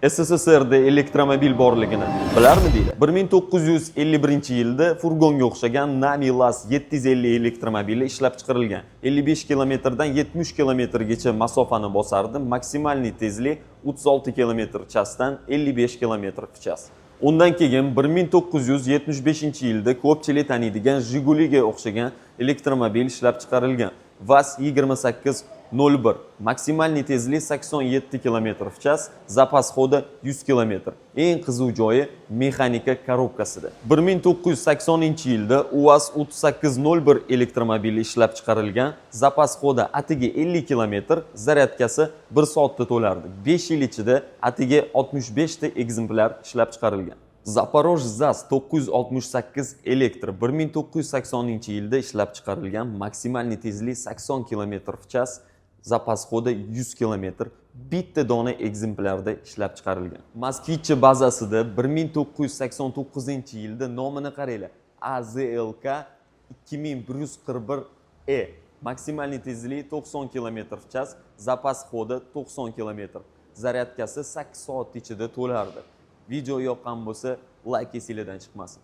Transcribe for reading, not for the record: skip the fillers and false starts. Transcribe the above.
SSSRda elektromobil borligini bilarmidinglar? 1951-yilda furgonga o'xshagan Namilas 750 elektromobili ishlab chiqarilgan. 55 kilometrdan 70 kilometrgacha masofani bosardi. Maksimal tezlik 36 km/dan 55 km/ch. Undan keyin 1975-yilda ko'pchilik taniydigan Jiguliga o'xshagan elektromobil ishlab chiqarilgan. VAZ 2801, maksimal tezlik 87 km/ch, zapas xoda 100 km. Eng qiziq joyi mexanika korobkasida. 1980-yilda UAZ 3801 elektromobili ishlab chiqarilgan, zapas xoda atiga 50 km, zaryadkasi 1 soatda to'lardi. 5 yil ichida atiga 65 ta ekzemplyar ishlab chiqarilgan. Zaporoj ZAZ 968 elektr 1980-yilda ishlab chiqarilgan, maksimal tezlik 80 km/ch, zapas xoda 100 km, bitta dona ekzemplyarda ishlab chiqarilgan. Moskvich bazasida 1989-yilda nomini qaranglar. AZLK 2141E, maksimal tezlik 90 km/ch, zapas xoda 90 km, zaryadkasi 8 soat ichida to'lardi. Video yoqqan bo'lsa, like esingizdan chiqmasin.